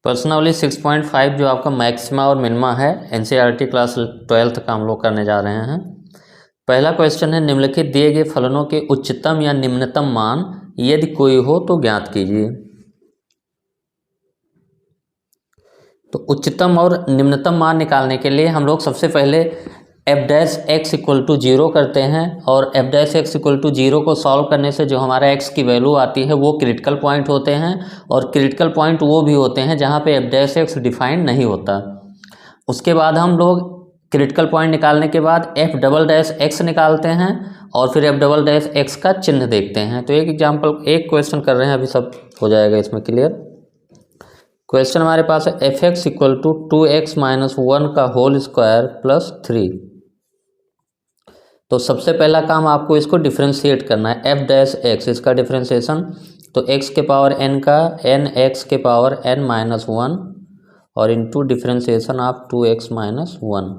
Personally 6.5 जो आपका maxima और मिनिमा है एनसीईआरटी क्लास 12th का हम लोग करने जा रहे हैं। पहला क्वेश्चन है, निम्नलिखित दिए गए फलनों के उच्चतम या निम्नतम मान यदि कोई हो तो ज्ञात कीजिए। तो उच्चतम और निम्नतम मान निकालने के लिए हम लोग सबसे पहले F dash X equal to 0 करते हैं और F dash X equal to 0 को सॉल्व करने से जो हमारा एक्स की वैल्यू आती है वो क्रिटिकल पॉइंट होते हैं और क्रिटिकल पॉइंट वो भी होते हैं जहाँ पे एफ डैश एक्स डिफाइंड नहीं होता। उसके बाद हम लोग क्रिटिकल पॉइंट निकालने के बाद एफ डबल डैश एक्स निकालते हैं और फिर एफ डबल डैश एक्स का चिन्ह देखते हैं। तो एक एग्जाम्पल, एक क्वेश्चन कर रहे हैं, अभी सब हो जाएगा इसमें क्लियर। क्वेश्चन हमारे पास है F X equal to 2x minus 1 का होल स्क्वायर प्लस 3। तो सबसे पहला काम आपको इसको डिफ्रेंशिएट करना है, एफ डैश एक्स इसका डिफ्रेंशिएशन। तो x के पावर n का n x के पावर n माइनस 1 और इंटू डिफ्रेंशिएशन आप 2x माइनस 1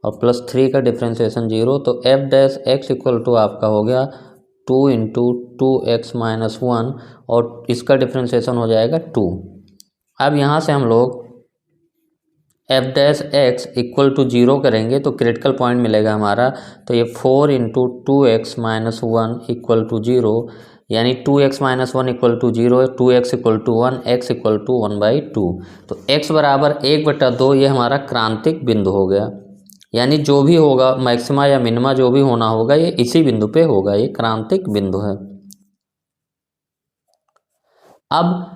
और प्लस 3 का डिफ्रेंशिएशन 0। तो F dash X equal to आपका हो गया 2 इंटू 2x माइनस 1 और इसका डिफ्रेंशिएशन हो जाएगा 2। अब यहाँ से हम लोग F dash X equal to 0 करेंगे तो क्रिटिकल पॉइंट मिलेगा हमारा। तो ये 4 into 2x minus 1 equal to 0, यानी 2x minus 1 equal to 0, 2x equal to 1, x equal to 1/2। तो x बराबर 1/2 ये हमारा क्रांतिक बिंदु हो गया, यानी जो भी होगा मैक्सिमा या मिनिमा जो भी होना होगा ये इसी बिंदु पे होगा, ये क्रांतिक बिंदु है। अब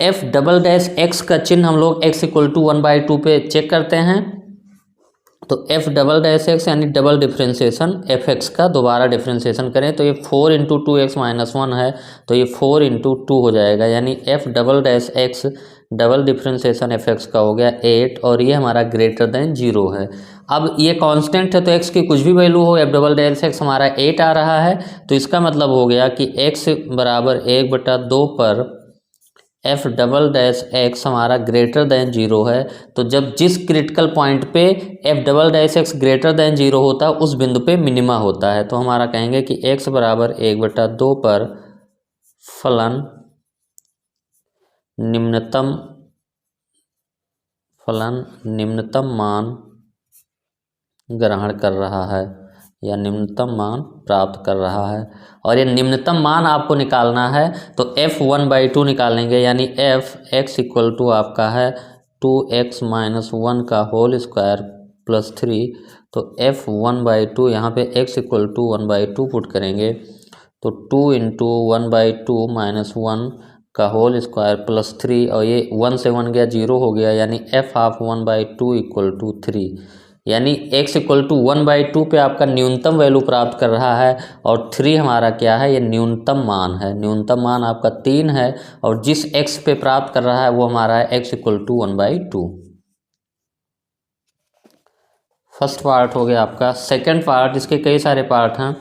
एफ डबल डैश एक्स का चिन्ह हम लोग x इक्वल टू 1/2 पे चेक करते हैं। तो एफ डबल डैश एक्स यानी डबल डिफ्रेंशिएशन एफ एक्स का दोबारा डिफ्रेंशिएशन करें तो ये 4 इंटू 2x माइनस 1 है, तो ये 4 इंटू 2 हो जाएगा, यानी F double dash x double differentiation F x का हो गया 8 और ये हमारा ग्रेटर देन 0 है। अब ये कांस्टेंट है तो x की कुछ भी वैल्यू हो, एफ डबल डैश एक्स हमारा 8 आ रहा है, तो इसका मतलब हो गया कि x बराबर 1/2 पर एफ डबल डैश एक्स हमारा ग्रेटर देन 0 है। तो जब जिस क्रिटिकल पॉइंट पे F double dash x greater than 0 होता है उस बिंदु पे मिनिमा होता है। तो हमारा कहेंगे कि x बराबर 1/2 पर फलन निम्नतम मान ग्रहण कर रहा है या निम्नतम मान प्राप्त कर रहा है। और ये निम्नतम मान आपको निकालना है तो f 1/2 निकालेंगे, यानी f x इक्वल टू आपका है 2x माइनस 1 का होल स्क्वायर प्लस 3। तो f 1/2 यहाँ पे x इक्वल टू 1/2 पुट करेंगे तो 2 इंटू 1/2 माइनस 1 का होल स्क्वायर प्लस 3 और ये 1 से 1 गया 0 हो गया, यानी f हाफ 1/2 इक्वल टू 3, यानी x इक्वल टू 1/2 पे आपका न्यूनतम वैल्यू प्राप्त कर रहा है और 3 हमारा क्या है, ये न्यूनतम मान है। न्यूनतम मान आपका 3 है और जिस x पे प्राप्त कर रहा है वो हमारा है x equal to 1/2। First part हो गया आपका। सेकंड पार्ट, इसके कई सारे पार्ट हैं।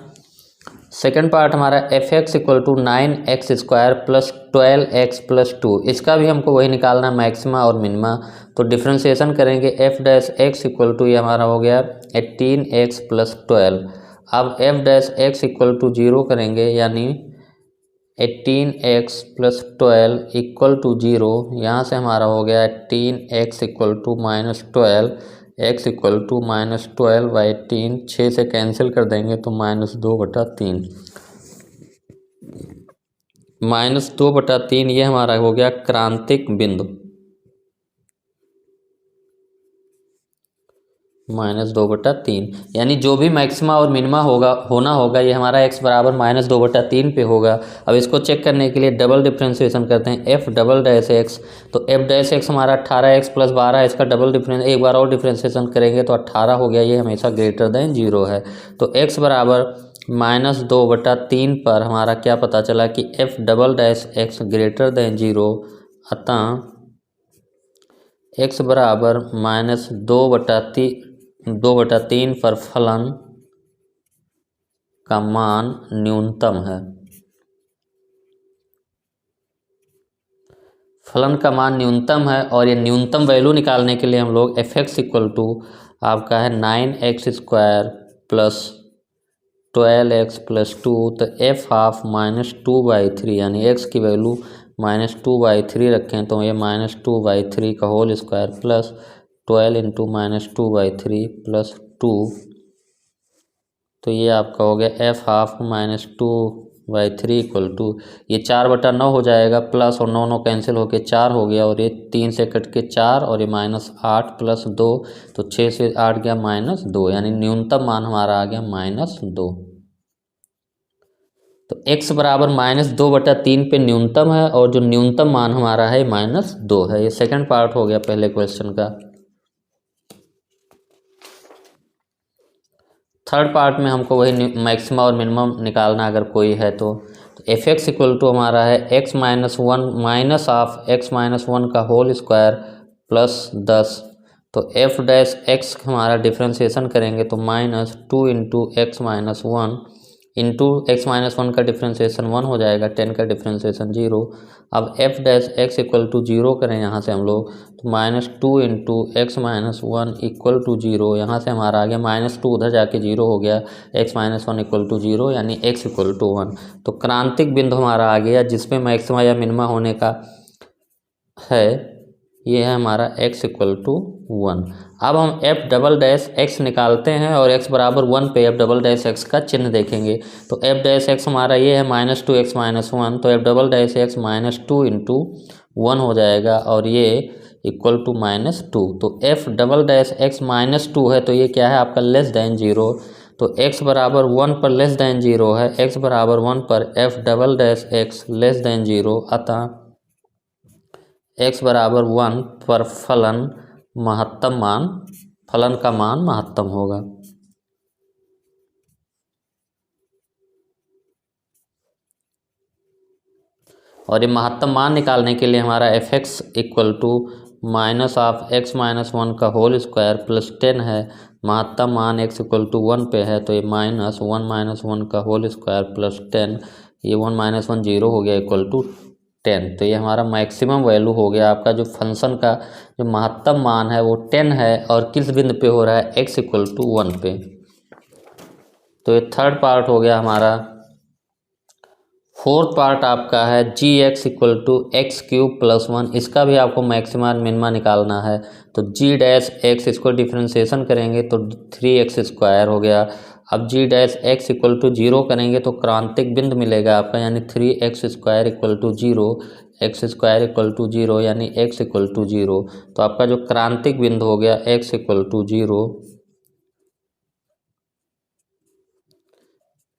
सेकंड पार्ट हमारा F X equal to 9x square plus 12x plus 2, इसका भी हमको वही निकालना है मैक्सिमा और मिनिमा। तो डिफ्रेंशिएशन करेंगे F dash X equal to ये हमारा हो गया 18x प्लस 12। अब F dash X equal to 0 करेंगे, यानी 18x प्लस 12 इक्वल टू 0। यहाँ से हमारा हो गया 18x equal to minus 12, x equal to minus 12/3, 6 से कैंसिल कर देंगे तो -2/3। -2/3 ये हमारा हो गया क्रांतिक बिंदु, -2/3, यानी जो भी मैक्सिमा और मिनिमा होना होगा ये हमारा x बराबर -2/3 पे होगा। अब इसको चेक करने के लिए डबल डिफ्रेंशिएशन करते हैं एफ डबल डैश एक्स। तो एफ डैश एक्स हमारा 18x प्लस 12, इसका डबल डिफ्रेंस एक बार और डिफ्रेंशिएशन करेंगे तो 18 हो गया, ये हमेशा ग्रेटर देन 0 है। तो x बराबर -2/3 पर हमारा क्या पता चला कि F double dash x greater than 0, अतः x बराबर -2/3 पर फलन का मान न्यूनतम है। फलन का मान न्यूनतम है और ये न्यूनतम वैल्यू निकालने के लिए हम लोग एफ एक्स इक्वल टू आपका है 9x square plus 12x plus 2, तो f हाफ -2/3, यानी x की वैल्यू -2/3 रखें तो ये -2/3 का whole square plus 12 into -2/3 plus 2, तो ये आपका हो गया f हाफ -2/3 इक्वल टू, ये 4/9 हो जाएगा, प्लस और 9 9 कैंसिल होके 4 हो गया, और ये 3 से कट के 4 और ये -8 प्लस 2, तो 6 से 8 गया -2, यानी न्यूनतम मान हमारा आ गया -2। तो x बराबर -2/3 पे न्यूनतम है, और जो न्यूनतम मान हमारा है -2 है। ये सेकंड पार्ट हो गया पहले क्वेश्चन का। थर्ड पार्ट में हमको वही मैक्सिमा और मिनिमम निकालना अगर कोई है तो एफ एक्स इक्वल टू हमारा है x-1 माइनस ऑफ x-1 का होल स्क्वायर प्लस 10। तो एफ डैश एक्स हमारा डिफ्रेंशिएशन करेंगे तो -2 इंटू x-1 इंटू x-1 का डिफ्रेंशिएशन 1 हो जाएगा, 10 का डिफ्रेंशिएशन 0। अब F dash X equal to 0 करें यहाँ से हम लोग, तो -2 इंटू x-1 इक्वल टू 0, यहाँ से हमारा आ गया -2 उधर जाके 0 हो गया, x-1 इक्वल टू 0 यानी x इक्वल टू 1। तो क्रांतिक बिंदु हमारा आ गया जिसमें मैक्सिमा या मिनिमा होने का है, ये है हमारा x इक्वल टू 1। अब हम f डबल डैश x निकालते हैं और x बराबर 1 पे f डबल डैश x का चिन्ह देखेंगे। तो f डैश x हमारा ये है -2x-1, तो f double dash x -2 into 1 हो जाएगा, और ये इक्वल टू -2। तो f डबल डैश x -2 है, तो ये क्या है आपका लेस दैन 0। तो x बराबर 1 पर लेस दैन 0 है, x बराबर 1 पर f double dash x less than 0, अतः x बराबर 1 पर फलन का मान महत्तम होगा। और ये महत्तम मान निकालने के लिए हमारा F X equal to minus of x-1 का होल स्क्वायर प्लस 10 है। महत्तम मान x इक्वल टू 1 पे है, तो ये -1 का होल स्क्वायर प्लस 10, ये 1 - 1 0 हो गया इक्वल टू 10। तो ये हमारा मैक्सिमम वैल्यू हो गया। आपका जो फंक्शन का जो महत्तम मान है वो 10 है, और किस बिंदु पे हो रहा है, x इक्वल टू 1 पे। तो ये थर्ड पार्ट हो गया हमारा। फोर्थ पार्ट आपका है जी एक्स इक्वल टू x³ + 1। इसका भी आपको मैक्सिमा मिनिमा निकालना है। तो जी डैश एक्स, इसको डिफ्रेंशिएशन करेंगे तो 3x² हो गया। अब जी डैश एक्स इक्वल टू 0 करेंगे तो क्रांतिक बिंदु मिलेगा आपका, यानी 3x² equal to 0, x² equal to 0 यानी x इक्वल टू 0। तो आपका जो क्रांतिक बिंदु हो गया x इक्वल टू 0।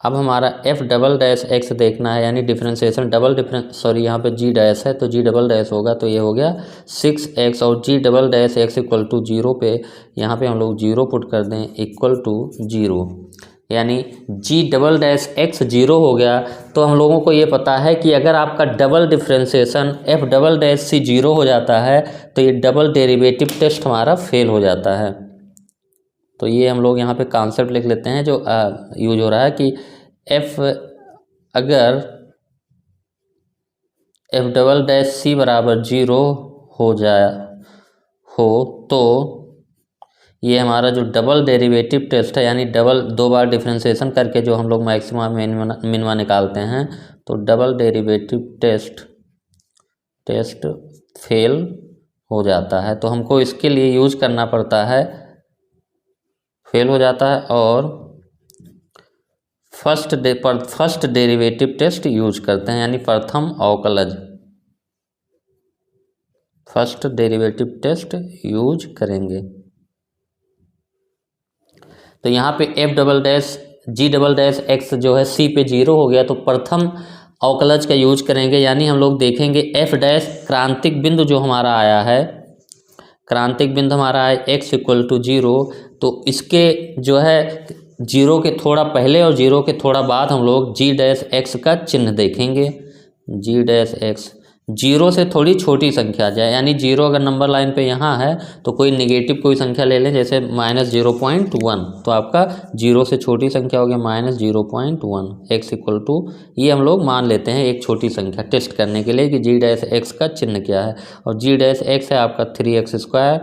अब हमारा f डबल डैश x देखना है, यानी डिफ्रेंशिएशन यहाँ पे g डैश है तो g डबल डैश होगा, तो ये हो गया 6x, और g double dash x equal to 0 पे यहाँ पे हम लोग 0 पुट कर दें इक्वल टू 0, यानी g डबल डैश x 0 हो गया। तो हम लोगों को ये पता है कि अगर आपका double differentiation f double dash से 0 हो जाता है तो ये डबल डेरिवेटिव टेस्ट हमारा फेल हो जाता है। तो ये हम लोग यहाँ पे कॉन्सेप्ट लिख लेते हैं जो यूज हो रहा है कि अगर f डबल डैश c बराबर 0 हो तो ये हमारा जो डबल डेरिवेटिव टेस्ट है, यानी डबल 2 बार डिफ्रेंशिएशन करके जो हम लोग मैक्सिमा मिनिमा निकालते हैं, तो डबल डेरिवेटिव टेस्ट फेल हो जाता है। तो हमको इसके लिए यूज करना पड़ता है, फेल हो जाता है, और फर्स्ट डेरिवेटिव टेस्ट यूज करते हैं, यानी प्रथम अवकलज, फर्स्ट डेरिवेटिव टेस्ट यूज करेंगे। तो यहाँ पे f double dash g double dash x जो है c पे 0 हो गया, तो प्रथम अवकलज का यूज करेंगे, यानी हम लोग देखेंगे f डैश क्रांतिक बिंदु जो हमारा आया है, क्रांतिक बिंदु हमारा है x इक्वल टू 0, तो इसके जो है 0 के थोड़ा पहले और 0 के थोड़ा बाद हम लोग g डैश x का चिन्ह देखेंगे। g डैश x 0 से थोड़ी छोटी संख्या जाए, यानी 0 अगर नंबर लाइन पे यहाँ है तो कोई निगेटिव कोई संख्या ले लें, जैसे -0.1, तो आपका 0 से छोटी संख्या हो गया -0.1, x इक्वल टू, ये हम लोग मान लेते हैं एक छोटी संख्या टेस्ट करने के लिए कि g डैश x का चिन्ह क्या है, और g डैश x है आपका 3x²।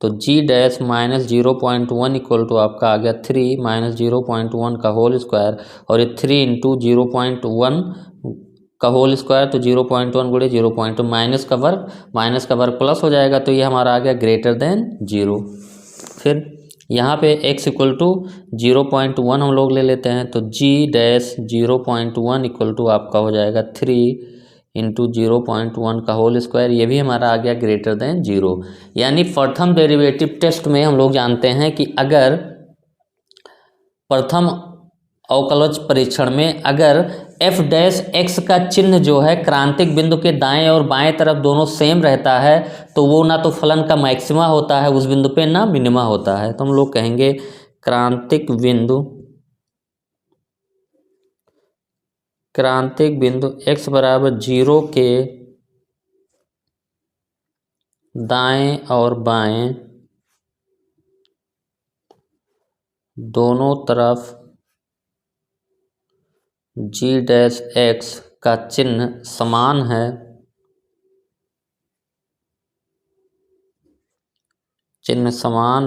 तो g डैश -0.1 इक्वल टू आपका आ गया 3 -0.1 का होल स्क्वायर, और ये 3 इंटू 0.1 का होल स्क्वायर, तो 0.1 गुणे 0.2 माइनस का वर्ग प्लस हो जाएगा, तो ये हमारा आ गया ग्रेटर देन 0। फिर यहाँ पे x इक्वल टू 0.1 हम लोग ले लेते हैं, तो g-0.1 इक्वल टू आपका हो जाएगा 3 इंटू 0.1 का होल स्क्वायर, ये भी हमारा आ गया ग्रेटर देन 0। यानी प्रथम डेरिवेटिव टेस्ट में हम लोग जानते हैं कि अगर प्रथम अवकलज परीक्षण में अगर f डैश x का चिन्ह जो है क्रांतिक बिंदु के दाएं और बाएं तरफ दोनों सेम रहता है, तो वो ना तो फलन का मैक्सिमा होता है उस बिंदु पे, ना मिनिमा होता है। तो हम लोग कहेंगे क्रांतिक बिंदु x बराबर 0 के दाएं और बाएं दोनों तरफ g डैश x का चिन्ह समान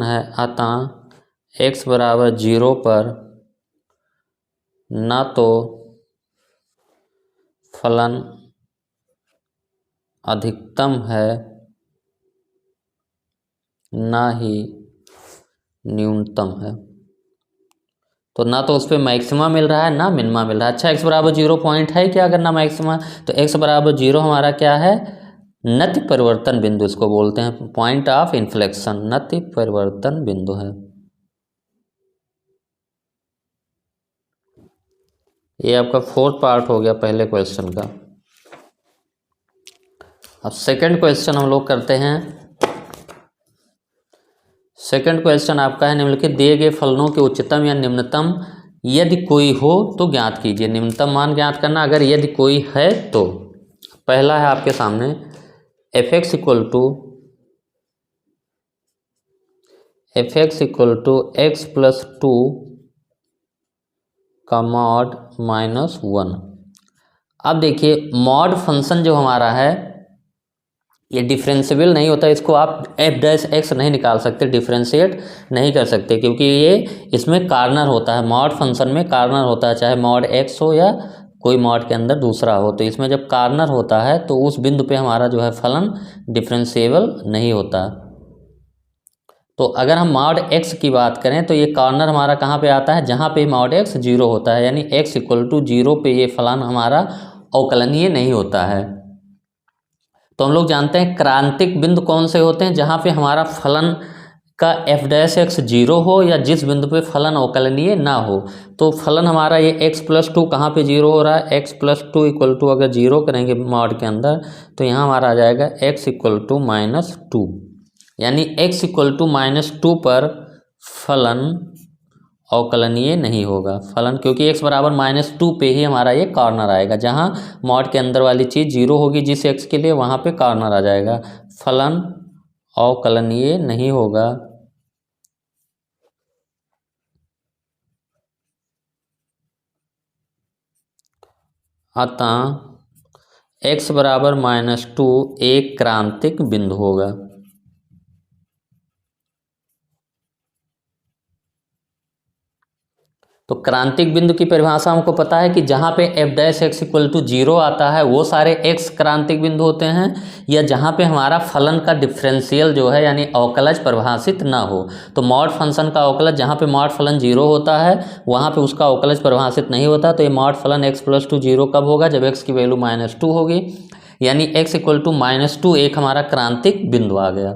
है, अतः x बराबर 0 पर ना तो फलन अधिकतम है ना ही न्यूनतम है। तो ना तो उस पर मैक्सिमा मिल रहा है ना मिनिमा मिल रहा है। अच्छा, x बराबर 0 पॉइंट है क्या अगर ना मैक्सिमा, तो x बराबर 0 हमारा क्या है, नति परिवर्तन बिंदु इसको बोलते हैं, पॉइंट ऑफ इन्फ्लेक्शन, नति परिवर्तन बिंदु है। ये आपका 4th पार्ट हो गया पहले क्वेश्चन का। अब सेकंड क्वेश्चन हम लोग करते हैं। सेकंड क्वेश्चन आपका है निम्नलिखित दिए गए फलनों के उच्चतम या निम्नतम यदि कोई हो तो ज्ञात कीजिए। निम्नतम मान ज्ञात करना, अगर यदि कोई है तो। पहला है आपके सामने f(x) equal to x plus 2 का मॉड माइनस 1। अब देखिए मॉड फंक्शन जो हमारा है ये डिफरेंशिएबल नहीं होता, इसको आप f डैश x नहीं निकाल सकते, डिफरेंशिएट नहीं कर सकते, क्योंकि ये इसमें कार्नर होता है, मॉड फंक्शन में कार्नर होता है, चाहे मॉड x हो या कोई मॉड के अंदर दूसरा हो। तो इसमें जब कार्नर होता है तो उस बिंदु पे हमारा जो है फलन डिफरेंशिएबल नहीं होता। तो अगर हम मॉड x की बात करें तो ये कॉर्नर हमारा कहाँ पे आता है, जहाँ पे मॉड x 0 होता है, यानी x इक्वल टू 0 पे ये फलन हमारा अवकलनीय नहीं होता है। तो हम लोग जानते हैं क्रांतिक बिंदु कौन से होते हैं, जहाँ पे हमारा फलन का f डैश x 0 हो या जिस बिंदु पे फलन अवकलनीय ना हो। तो फलन हमारा ये x प्लस 2 कहाँ पे 0 हो रहा है, x प्लस 2 इक्वल टू अगर 0 करेंगे मॉड के अंदर तो यहाँ हमारा आ जाएगा x इक्वल टू माइनस 2, यानी x इक्वल टू माइनस 2 पर फलन अवकलनीय नहीं होगा। फलन क्योंकि x बराबर माइनस 2 पे ही हमारा ये कॉर्नर आएगा, जहाँ मॉड के अंदर वाली चीज़ 0 होगी जिस x के लिए वहाँ पे कॉर्नर आ जाएगा, फलन अवकलनीय नहीं होगा। अतः x बराबर माइनस 2 एक क्रांतिक बिंदु होगा। तो क्रांतिक बिंदु की परिभाषा हमको पता है कि जहाँ पे f dash x equal to 0 आता है वो सारे x क्रांतिक बिंदु होते हैं, या जहाँ पे हमारा फलन का डिफरेंशियल जो है यानी अवकलज परिभाषित ना हो। तो मॉड फंक्शन का अवकलज जहाँ पे मॉड फलन 0 होता है वहाँ पे उसका अवकलज परिभाषित नहीं होता। तो ये मॉड फलन x प्लस 2 0 कब होगा, जब x की वैल्यू माइनस 2 होगी, यानी x इक्वल टू माइनस 2 एक हमारा क्रांतिक बिंदु आ गया।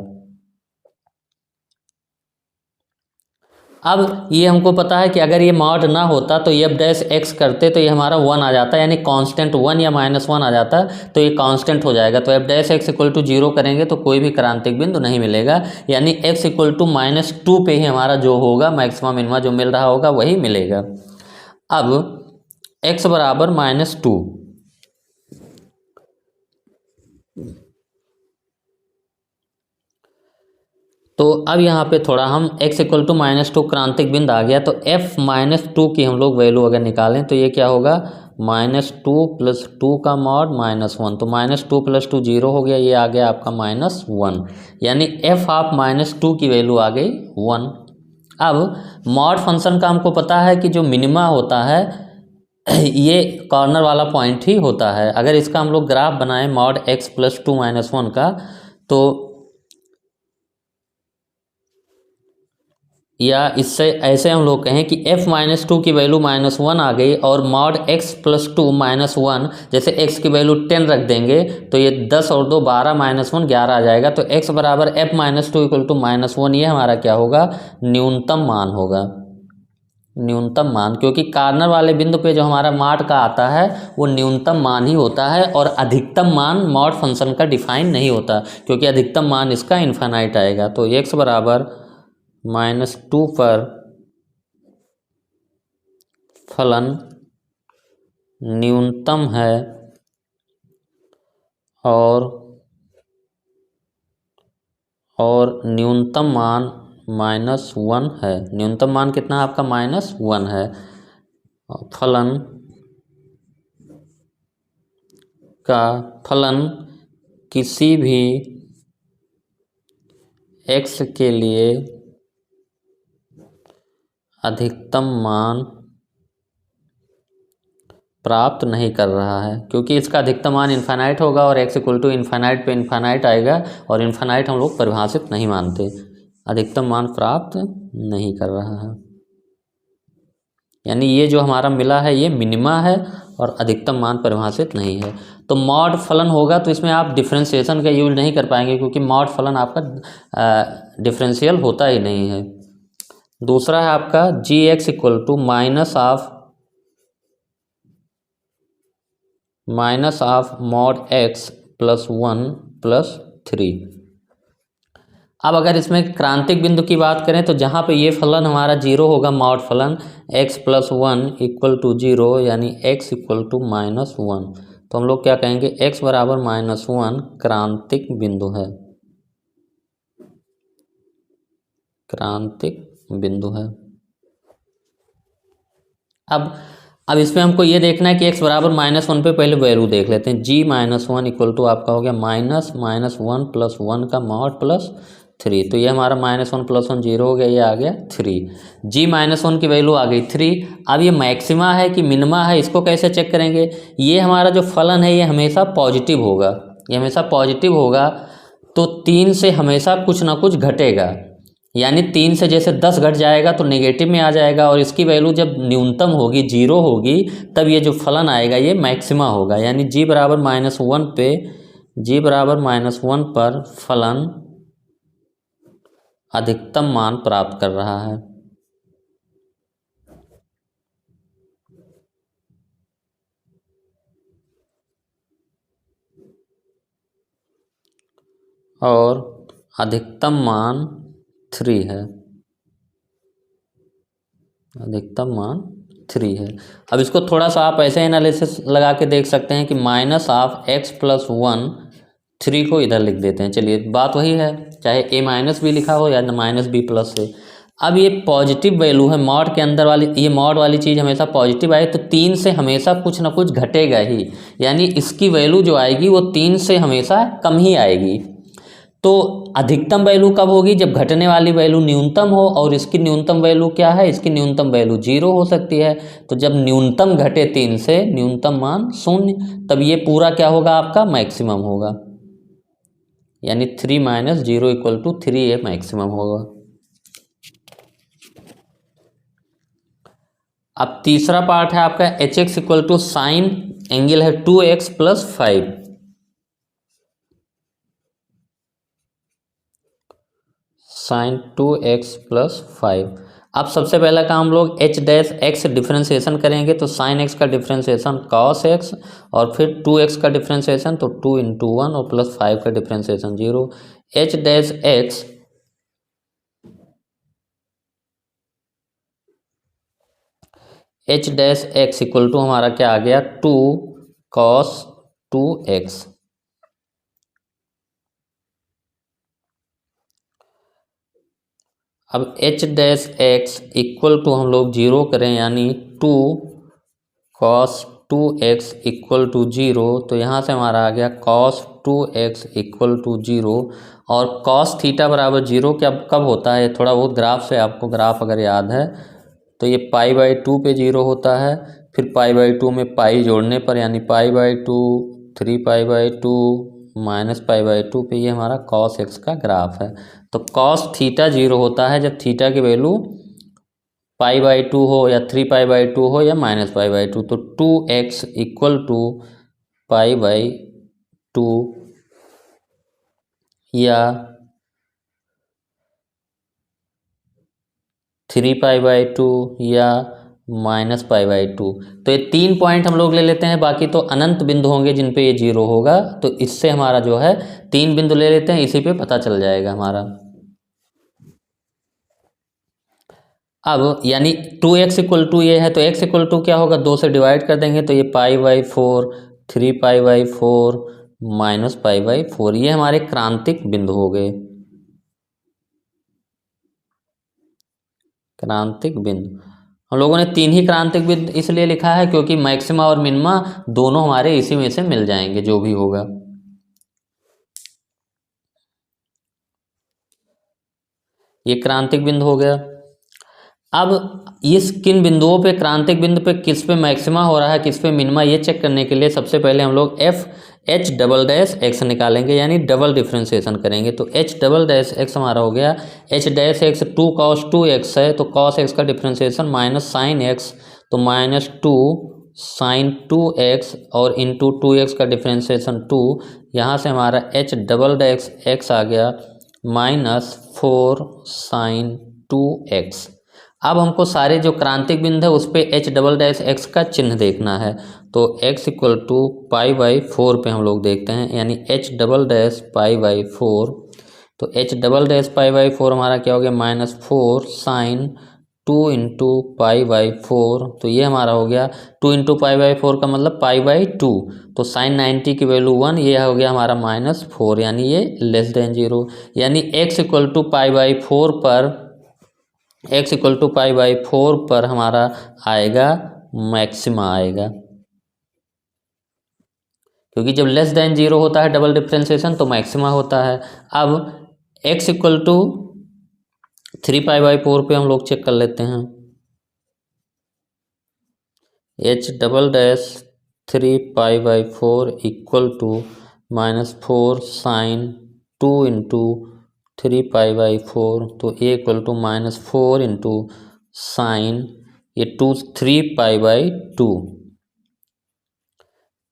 अब ये हमको पता है कि अगर ये मॉड ना होता तो f डैश x करते तो ये हमारा 1 आ जाता, यानी कांस्टेंट 1 या माइनस 1 आ जाता, तो ये कांस्टेंट हो जाएगा। तो f dash x equal to 0 करेंगे तो कोई भी क्रांतिक बिंदु नहीं मिलेगा, यानी x इक्वल टू माइनस 2 पे ही हमारा जो होगा मैक्सिमम मिनिमा जो मिल रहा होगा वही मिलेगा। अब x बराबर माइनस 2, तो अब यहाँ पे थोड़ा हम x इक्वल टू माइनस 2 क्रांतिक बिंदु आ गया, तो f माइनस 2 की हम लोग वैल्यू अगर निकालें तो ये क्या होगा, माइनस 2 प्लस 2 का मॉड माइनस 1, तो माइनस 2 प्लस 2 0 हो गया, ये आ गया आपका माइनस 1, यानी f ऑफ माइनस 2 की वैल्यू आ गई 1। अब मॉड फंक्शन का हमको पता है कि जो मिनिमा होता है ये कॉर्नर वाला पॉइंट ही होता है। अगर इसका हम लोग ग्राफ बनाएं मॉड x प्लस 2 - 1 का, तो या इससे ऐसे हम लोग कहें कि f-2 की वैल्यू -1 आ गई और मॉड x प्लस 2 - 1, जैसे x की वैल्यू 10 रख देंगे तो ये 10 और 2 12 -1 11 आ जाएगा। तो x बराबर f-2 = -1, ये हमारा क्या होगा, न्यूनतम मान होगा। न्यूनतम मान, क्योंकि कॉर्नर वाले बिंदु पे जो हमारा मॉड का आता है वो न्यूनतम मान ही होता है और अधिकतम मान मॉड फंक्शन का डिफाइन नहीं होता, क्योंकि अधिकतम मान इसका इन्फिनाइट आएगा। तो x बराबर -2 पर फलन न्यूनतम है और न्यूनतम मान -1 है। न्यूनतम मान कितना है आपका, -1 है। फलन किसी भी x के लिए अधिकतम मान प्राप्त नहीं कर रहा है, क्योंकि इसका अधिकतम मान इन्फिनाइट होगा और x = इन्फिनाइट पे इन्फिनाइट आएगा, और इन्फिनाइट हम लोग परिभाषित नहीं मानते। अधिकतम मान प्राप्त नहीं कर रहा है, यानी ये जो हमारा मिला है ये मिनिमा है और अधिकतम मान परिभाषित नहीं है। तो मॉड फलन होगा तो इसमें आप डिफरेंशिएशन का यूज नहीं कर पाएंगे, क्योंकि मॉड फलन आपका डिफरेंशियल होता ही नहीं है। दूसरा है आपका gx -of mod x plus 1 plus 3। अब अगर इसमें क्रांतिक बिंदु की बात करें तो जहाँ पे ये फलन हमारा 0 होगा, मॉड फलन x प्लस 1 = 0, यानी x = -1, तो हम लोग क्या कहेंगे, x बराबर -1 क्रांतिक बिंदु है। क्रांतिक बिंदु है। अब इसमें हमको ये देखना है कि x बराबर -1 पे पहले वैल्यू देख लेते हैं। g - 1 आपका हो गया -1 प्लस 1 का मॉड प्लस 3, तो ये हमारा -1 प्लस 1 0 हो गया, ये आ गया 3। g - 1 की वैल्यू आ गई 3। अब ये मैक्सिमा है कि मिनिमा है, इसको कैसे चेक करेंगे। ये हमारा जो फलन है ये हमेशा पॉजिटिव होगा, ये हमेशा पॉजिटिव होगा, तो 3 से हमेशा कुछ ना कुछ घटेगा, यानी 3 से जैसे 10 घट जाएगा तो नेगेटिव में आ जाएगा, और इसकी वैल्यू जब न्यूनतम होगी 0 होगी तब ये जो फलन आएगा ये मैक्सिमा होगा। यानी g बराबर -1 पर फलन अधिकतम मान प्राप्त कर रहा है। और अधिकतम मान 3 है। अधिकतम मान 3 है। अब इसको थोड़ा सा आप ऐसे एनालिसिस लगा के देख सकते हैं कि -x प्लस 1 3 को इधर लिख देते हैं। चलिए बात वही है, चाहे a- भी लिखा हो या -b प्लस से। अब ये पॉजिटिव वैल्यू है मॉड के अंदर वाली, ये मॉड वाली चीज़ हमेशा पॉजिटिव आए तो 3 से हमेशा कुछ ना कुछ घटेगा ही, यानी इसकी वैल्यू जो आएगी वो 3 से हमेशा कम ही आएगी। तो अधिकतम वैल्यू कब होगी, जब घटने वाली वैल्यू न्यूनतम हो, और इसकी न्यूनतम वैल्यू क्या है, इसकी न्यूनतम वैल्यू 0 हो सकती है। तो जब न्यूनतम घटे 3 से, न्यूनतम मान 0, तब ये पूरा क्या होगा, आपका मैक्सिमम होगा, यानी 3 - 0 = 3 ये मैक्सिमम होगा। अब तीसरा पार्ट है आपका hx = साइन एंगल है 2x plus 5। Sign 2x plus 5। अब सबसे पहला काम हम लोग h' डिफ्रेंसिएशन करेंगे, तो साइन x का डिफ्रेंसिएशन cos x, और फिर 2x का डिफ्रेंसिएशन तो 2 × 1, और प्लस 5 का डिफ्रेंसिएशन 0। h' इक्वल टू हमारा क्या आ गया, 2 cos 2x। अब h' इक्वल टू हम लोग 0 करें, यानी 2 cos 2x = 0, तो यहाँ से हमारा आ गया cos 2x = 0। और cos थीटा बराबर 0 क्या कब होता है, थोड़ा बहुत ग्राफ से आपको, ग्राफ अगर याद है तो ये π/2 पे 0 होता है, फिर π/2 में पाई जोड़ने पर यानी π/2 3π/2 माइनस π/2 पे ये हमारा cos x का ग्राफ है। तो cos थीटा 0 होता है जब थीटा की वैल्यू π/2 हो या 3π/2 हो या -π/2। तो 2x इक्वल टू π/2 या 3π/2 या -π/2। तो ये 3 पॉइंट हम लोग ले लेते हैं, बाकी तो अनंत बिंदु होंगे जिन पे ये 0 होगा। तो इससे हमारा जो है 3 बिंदु ले लेते हैं, इसी पे पता चल जाएगा हमारा। अब यानी 2x इक्वल टू ये है, तो x इक्वल टू क्या होगा, 2 से डिवाइड कर देंगे तो ये π/4 3π/4 -π/4 ये हमारे क्रांतिक बिंदु हो गए, क्रांतिक बिंदु। हम लोगों ने 3 ही क्रांतिक बिंदु इसलिए लिखा है क्योंकि मैक्सिमा और मिनिमा दोनों हमारे इसी में से मिल जाएंगे जो भी होगा। ये क्रांतिक बिंदु हो गया। अब इस किन बिंदुओं पे, क्रांतिक बिंदु पे किस पे मैक्सिमा हो रहा है किस पे मिनिमा, ये चेक करने के लिए सबसे पहले हम लोग h डबल डैश एक्स निकालेंगे, यानी डबल डिफ्रेंशिएशन करेंगे। तो h डबल डैश एक्स हमारा हो गया h dash x 2 cos 2x है, तो cos x का डिफ्रेंशिएशन माइनस साइन एक्स, तो -2 sin 2x और इंटू 2x का डिफ्रेंशिएशन 2, यहाँ से हमारा h डबल डैश एक्स आ गया -4 sin 2x। अब हमको सारे जो क्रांतिक बिंदु है उस पर h डबल डैश एक्स का चिन्ह देखना है। तो x इक्वल टू π/4 पे हम लोग देखते हैं, यानी h डबल डैश π/4। तो h डबल डैश π/4 हमारा क्या हो गया, -4 sin 2 इंटू π/4। तो ये हमारा हो गया 2 इंटू π/4 का मतलब π/2। तो sin 90 की वैल्यू 1, ये हो गया हमारा -4, यानी ये लेस देन 0। यानी x इक्वल टू π/4 पर x इक्वल टू π/4 पर हमारा आएगा मैक्सिमा आएगा, क्योंकि जब लेस देन 0 होता है डबल डिफ्रेंशिएशन तो मैक्सिमा होता है। अब x इक्वल टू 3π/4 पे हम लोग चेक कर लेते हैं, h double dash 3π/4 equal to -4 sin 2 into 3π/4। तो ये इक्वल टू -4 इंटू साइन ये 3π/2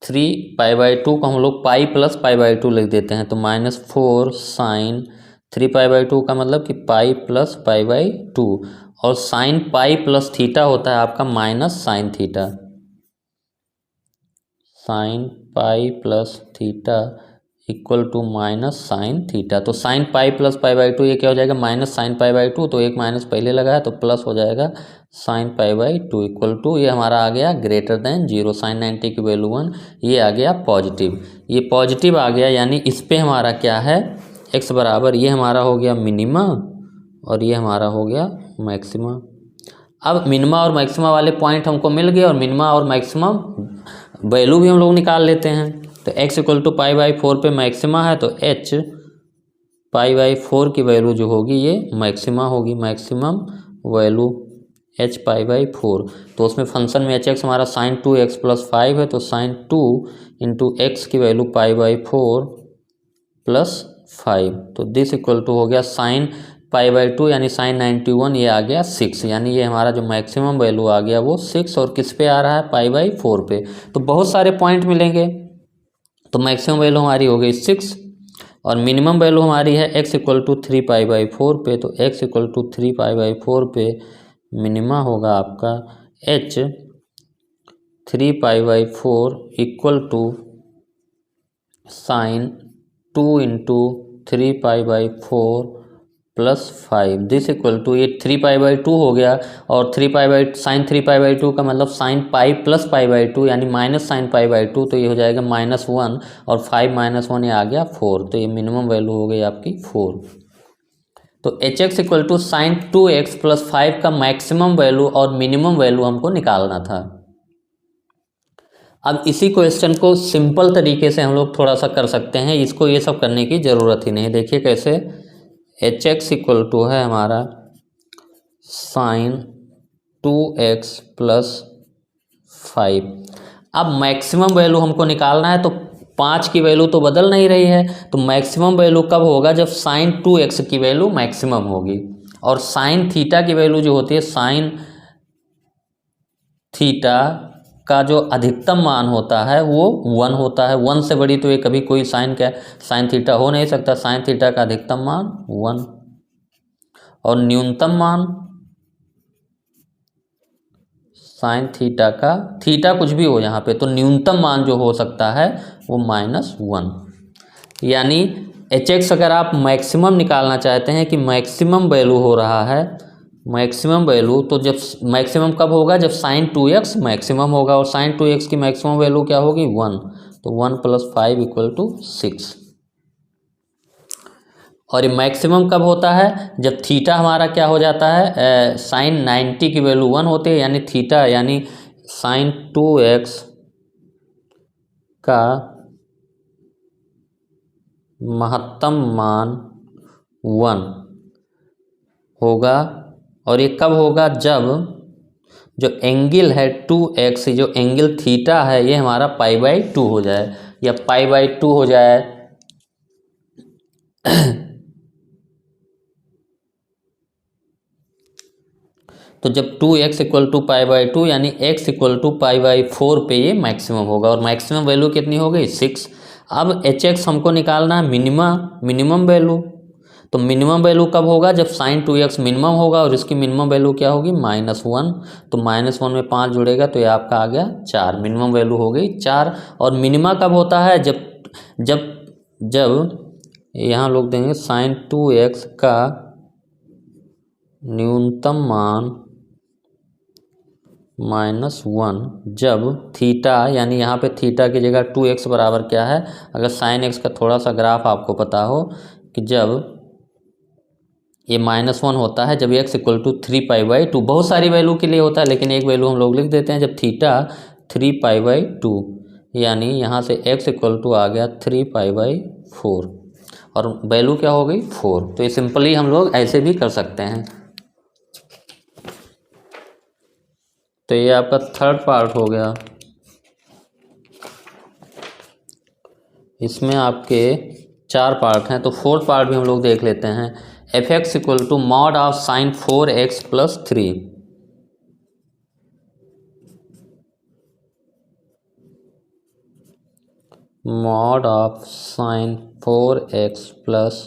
3π/2 को हम लोग पाई प्लस π/2 लिख देते हैं। तो -4 साइन 3π/2 का मतलब कि पाई प्लस π/2, और साइन पाई प्लस थीटा होता है आपका minus sine theta, sine pi plus theta equal to minus sine theta. तो साइन पाई प्लस π/2 ये क्या हो जाएगा, माइनस साइन π/2, तो एक माइनस पहले लगा है तो प्लस हो जाएगा साइन π/2 इक्वल टू ये हमारा आ गया ग्रेटर देन 0, साइन 90 की वैल्यू 1, ये आ गया पॉजिटिव। ये पॉजिटिव आ गया, यानी इस पे हमारा क्या है, x बराबर ये हमारा हो गया मिनिमा और ये हमारा हो गया मैक्सिमा। अब मिनिमा और मैक्सिमा वाले पॉइंट हमको मिल गए और मिनिमा और मैक्सिमम वैल्यू भी हम लोग निकाल लेते हैं। तो x इक्वल टू π/4 पे मैक्सिमा है, तो h π/4 की वैल्यू जो होगी ये मैक्सिमा होगी, मैक्सिमम वैल्यू h π/4। तो उसमें फंक्शन में hx हमारा sin 2x + 5 है, तो sin 2 इंटू एक्स की वैल्यू π/4 + 5। तो दिस इक्वल टू हो गया sin π/2 यानी sin 91, ये आ गया 6, यानी ये हमारा जो मैक्सिमम वैल्यू आ गया वो 6, और किस पे आ रहा है, π/4 पे। तो बहुत सारे पॉइंट मिलेंगे, तो मैक्सिमम वैल्यू हमारी हो गई 6 और मिनिमम वैल्यू हमारी है x इक्वल टू 3π/4 पे। तो x इक्वल टू 3π/4 पे मिनिमा होगा आपका h 3π/4 equal to sine 2 into 3π/4 + 5, this equal to ये 3π/2 हो गया, और साइन 3π/2 का मतलब साइन पाई प्लस π/2 यानी माइनस साइन π/2, तो ये हो जाएगा -1 और 5 - 1 ये आ गया 4। तो ये मिनिमम वैल्यू हो गई आपकी 4। तो hx equal to sign 2x + 5 का मैक्सिमम वैल्यू और मिनिमम वैल्यू हमको निकालना था। अब इसी क्वेश्चन को सिंपल तरीके से हम लोग थोड़ा सा कर सकते हैं, इसको ये सब करने की ज़रूरत ही नहीं। देखिए कैसे, hx इक्वल टू है हमारा साइन 2x + 5। अब मैक्सिमम वैल्यू हमको निकालना है, तो 5 की वैल्यू तो बदल नहीं रही है, तो मैक्सिमम वैल्यू कब होगा, जब साइन 2x की वैल्यू मैक्सिमम होगी। और साइन थीटा की वैल्यू जो होती है, साइन थीटा का जो अधिकतम मान होता है वो 1 होता है। 1 से बड़ी तो ये कभी कोई साइन थीटा हो नहीं सकता। साइन थीटा का अधिकतम मान 1 और न्यूनतम मान साइन थीटा का, थीटा कुछ भी हो यहाँ पे, तो न्यूनतम मान जो हो सकता है वो -1। यानी hx अगर आप मैक्सिमम निकालना चाहते हैं कि मैक्सिमम वैल्यू हो रहा है, मैक्सिमम वैल्यू, तो जब मैक्सिमम कब होगा, जब साइन 2x मैक्सिमम होगा। और साइन 2x की मैक्सिमम वैल्यू क्या होगी, 1। तो 1 + 5 = 6। और ये मैक्सिमम कब होता है, जब थीटा हमारा क्या हो जाता है, साइन 90 की वैल्यू 1 होती है, यानी थीटा यानी साइन 2x का महत्तम मान 1 होगा। और ये कब होगा, जब जो एंगल है 2x, जो एंगल थीटा है ये हमारा π/2 हो जाए, या π/2 हो जाए। तो जब 2x = π/2 यानी x = π/4 पे ये मैक्सिमम होगा। और मैक्सिमम वैल्यू कितनी हो गई, 6। अब hx हमको निकालना है मिनिमम वैल्यू। तो मिनिमम वैल्यू कब होगा, जब साइन 2x मिनिमम होगा। और इसकी मिनिमम वैल्यू क्या होगी, -1। तो -1 में 5 जुड़ेगा तो ये आपका आ गया 4। मिनिमम वैल्यू हो गई 4। और मिनिमा कब होता है, जब यहाँ लोग देंगे साइन 2x का न्यूनतम मान -1, जब थीटा, यानी यहाँ पे थीटा की जगह 2x बराबर क्या है, अगर साइन x का थोड़ा सा ग्राफ आपको पता हो कि जब ये -1 होता है, जब x = 3π/2, बहुत सारी वैल्यू के लिए होता है लेकिन एक वैल्यू हम लोग लिख देते हैं, जब थीटा 3π/2, यानी यहाँ से x = आ गया 3π/4 और वैल्यू क्या हो गई 4। तो ये सिंपली हम लोग ऐसे भी कर सकते हैं। तो ये आपका थर्ड पार्ट हो गया। इसमें आपके 4 पार्ट हैं, तो फोर्थ पार्ट भी हम लोग देख लेते हैं। fx = mod of sin 4x + 3। mod of sin 4x +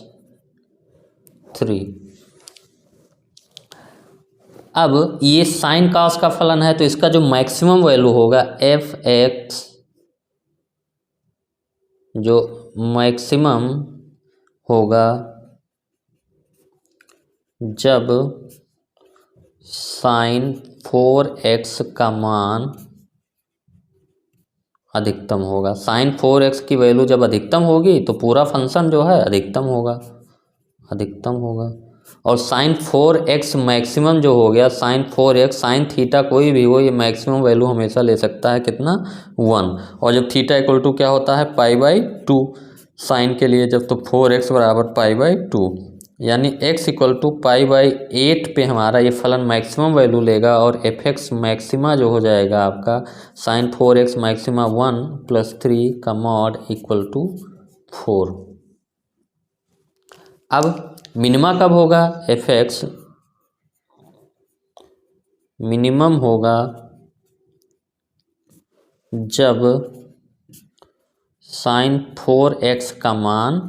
3। अब ये साइन cos का फलन है, तो इसका जो मैक्सिमम वैल्यू होगा fx, जो मैक्सिमम होगा जब साइन 4x का मान अधिकतम होगा। साइन 4x की वैल्यू जब अधिकतम होगी तो पूरा फंक्शन जो है अधिकतम होगा। और साइन 4x मैक्सिमम जो हो गया, साइन 4x, साइन थीटा कोई भी हो, ये मैक्सिमम वैल्यू हमेशा ले सकता है कितना, 1। और जब थीटा = क्या होता है, π/2 साइन के लिए, जब तो 4x = π/2, यानी x = π/8 पे हमारा ये फलन मैक्सिमम वैल्यू लेगा। और fx मैक्सिमा जो हो जाएगा आपका साइन 4x मैक्सिमा 1 + 3 का मॉड = 4। अब मिनिमा कब होगा, fx मिनिमम होगा जब साइन 4x का मान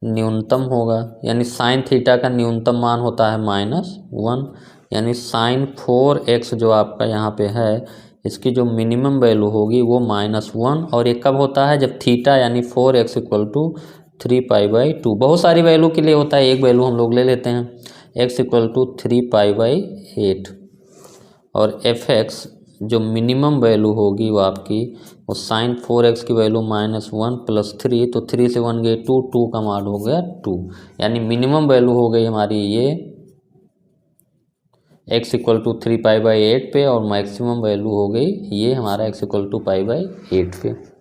न्यूनतम होगा, यानी साइन थीटा का न्यूनतम मान होता है -1, यानी साइन 4x जो आपका यहाँ पे है, इसकी जो मिनिमम वैल्यू होगी वो -1। और ये कब होता है, जब थीटा यानी 4x = 3π/2। बहुत सारी वैल्यू के लिए होता है, एक वैल्यू हम लोग ले लेते हैं, x = 3π/8। और fx जो मिनिमम वैल्यू होगी वो आपकी, वो साइन 4x की वैल्यू -1 + 3, तो 3 से 1 गए 2, 2 का मान हो गया 2। यानी मिनिमम वैल्यू हो गई हमारी ये x = 3π/8 पे, और मैक्सिमम वैल्यू हो गई ये हमारा x = π/8 पे।